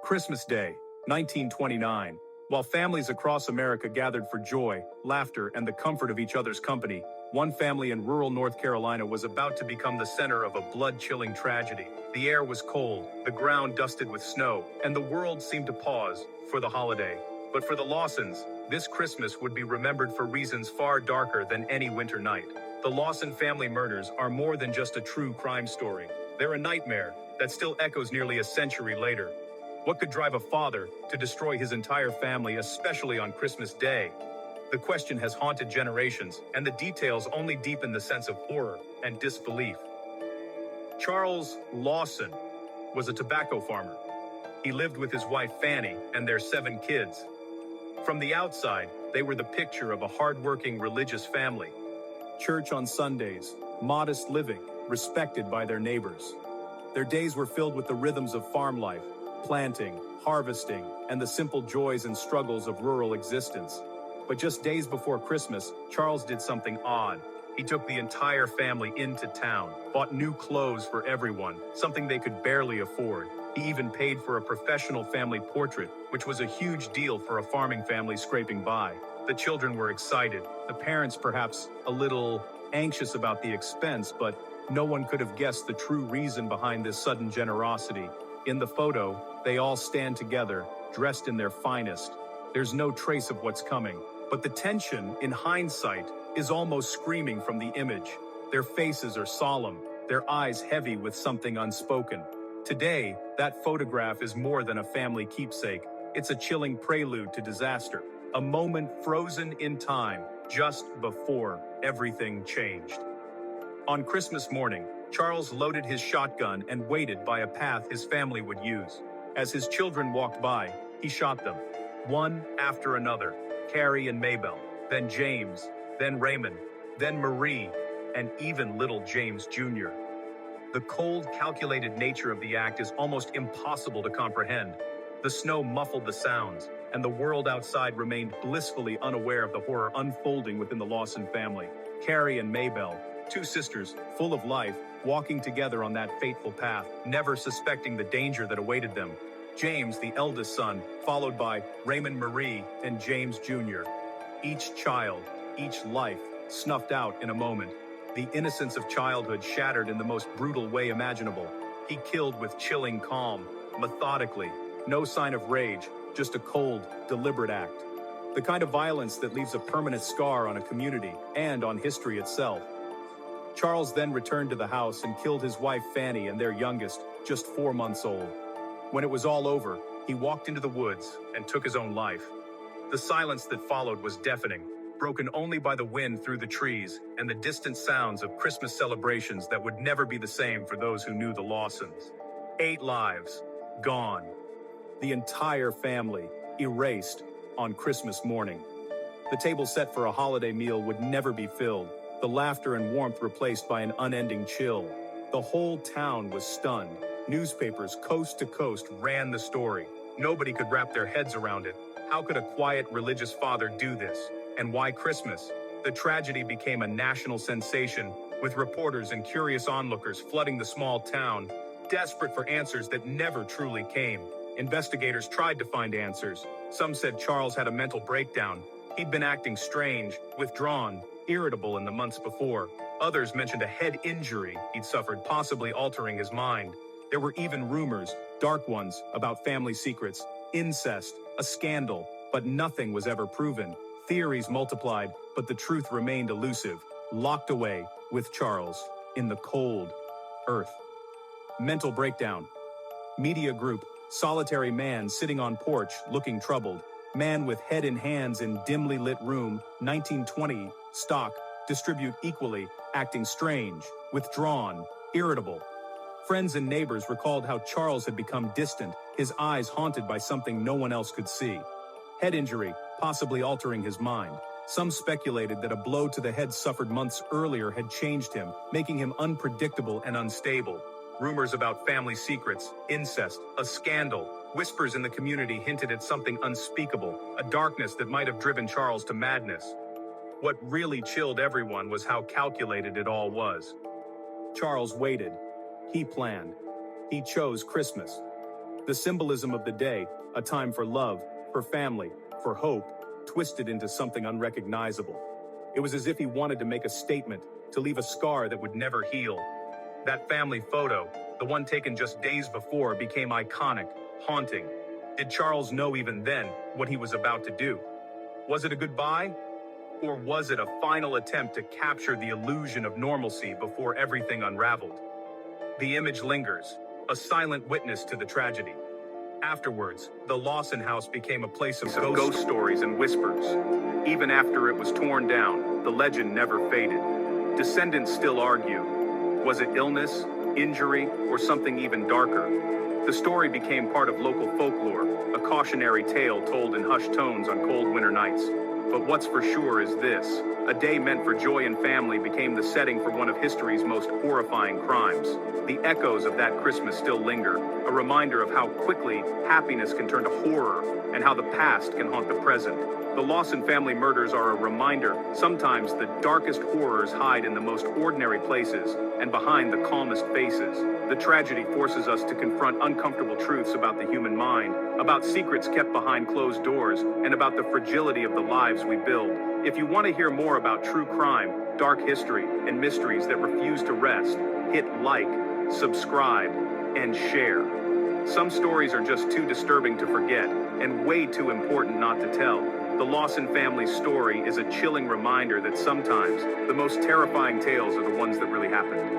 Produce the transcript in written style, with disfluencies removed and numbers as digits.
Christmas Day, 1929. While families across America gathered for joy, laughter, and the comfort of each other's company, one family in rural North Carolina was about to become the center of a blood-chilling tragedy. The air was cold, the ground dusted with snow, and the world seemed to pause for the holiday. But for the Lawsons, this Christmas would be remembered for reasons far darker than any winter night. The Lawson family murders are more than just a true crime story. They're a nightmare that still echoes nearly a century later. What could drive a father to destroy his entire family, especially on Christmas Day? The question has haunted generations, and the details only deepen the sense of horror and disbelief. Charles Lawson was a tobacco farmer. He lived with his wife Fanny and their 7 kids. From the outside, they were the picture of a hardworking religious family. Church on Sundays, modest living, respected by their neighbors. Their days were filled with the rhythms of farm life, planting, harvesting, and the simple joys and struggles of rural existence. But just days before Christmas, Charles did something odd. He took the entire family into town, bought new clothes for everyone, something they could barely afford. He even paid for a professional family portrait, which was a huge deal for a farming family scraping by. The children were excited, the parents perhaps a little anxious about the expense, but no one could have guessed the true reason behind this sudden generosity. In the photo, they all stand together, dressed in their finest. There's no trace of what's coming, but the tension, in hindsight, is almost screaming from the image. Their faces are solemn, their eyes heavy with something unspoken. Today, that photograph is more than a family keepsake. It's a chilling prelude to disaster, a moment frozen in time, just before everything changed. On Christmas morning, Charles loaded his shotgun and waited by a path his family would use. As his children walked by, he shot them, one after another. Carrie and Maybelle, then James, then Raymond, then Marie, and even little James Jr. The cold, calculated nature of the act is almost impossible to comprehend. The snow muffled the sounds, and the world outside remained blissfully unaware of the horror unfolding within the Lawson family. Carrie and Maybelle, 2 sisters, full of life, walking together on that fateful path, never suspecting the danger that awaited them. James, the eldest son, followed by Raymond, Marie, and James Jr. Each child, each life, snuffed out in a moment. The innocence of childhood shattered in the most brutal way imaginable. He killed with chilling calm, methodically. No sign of rage, just a cold, deliberate act. The kind of violence that leaves a permanent scar on a community and on history itself. Charles then returned to the house and killed his wife Fanny and their youngest, just 4 months old. When it was all over, he walked into the woods and took his own life. The silence that followed was deafening, broken only by the wind through the trees and the distant sounds of Christmas celebrations that would never be the same for those who knew the Lawsons. 8 lives, gone. The entire family, erased on Christmas morning. The table set for a holiday meal would never be filled, the laughter and warmth replaced by an unending chill. The whole town was stunned. Newspapers coast to coast ran the story. Nobody could wrap their heads around it. How could a quiet religious father do this? And why Christmas? The tragedy became a national sensation, with reporters and curious onlookers flooding the small town, desperate for answers that never truly came. Investigators tried to find answers. Some said Charles had a mental breakdown. He'd been acting strange, withdrawn, irritable in the months before. Others mentioned a head injury he'd suffered, possibly altering his mind. There were even rumors, dark ones, about family secrets, incest, a scandal, but nothing was ever proven. Theories multiplied, but the truth remained elusive, locked away with Charles in the cold earth. Mental breakdown. Media group, solitary man sitting on porch looking troubled. Man with head in hands in dimly lit room, 1920, stock, distribute equally, acting strange, withdrawn, irritable. Friends and neighbors recalled how Charles had become distant, his eyes haunted by something no one else could see. Head injury, possibly altering his mind. Some speculated that a blow to the head suffered months earlier had changed him, making him unpredictable and unstable. Rumors about family secrets, incest, a scandal. Whispers in the community hinted at something unspeakable, a darkness that might have driven Charles to madness. What really chilled everyone was how calculated it all was. Charles waited. He planned. He chose Christmas. The symbolism of the day, a time for love, for family, for hope, twisted into something unrecognizable. It was as if he wanted to make a statement, to leave a scar that would never heal. That family photo, the one taken just days before, became iconic, haunting. Did Charles know even then what he was about to do? Was it a goodbye? Or was it a final attempt to capture the illusion of normalcy before everything unraveled? The image lingers, a silent witness to the tragedy. Afterwards, the Lawson house became a place of ghost stories and whispers. Even after it was torn down, the legend never faded. Descendants still argue. Was it illness, injury, or something even darker? The story became part of local folklore, a cautionary tale told in hushed tones on cold winter nights. But what's for sure is this: a day meant for joy and family became the setting for one of history's most horrifying crimes. The echoes of that Christmas still linger, a reminder of how quickly happiness can turn to horror and how the past can haunt the present. The Lawson family murders are a reminder sometimes the darkest horrors hide in the most ordinary places and behind the calmest faces. The tragedy forces us to confront uncomfortable truths about the human mind, about secrets kept behind closed doors, and about the fragility of the lives we build. If you want to hear more about true crime, dark history, and mysteries that refuse to rest, hit like, subscribe, and share. Some stories are just too disturbing to forget, and way too important not to tell. The Lawson family's story is a chilling reminder that sometimes the most terrifying tales are the ones that really happened.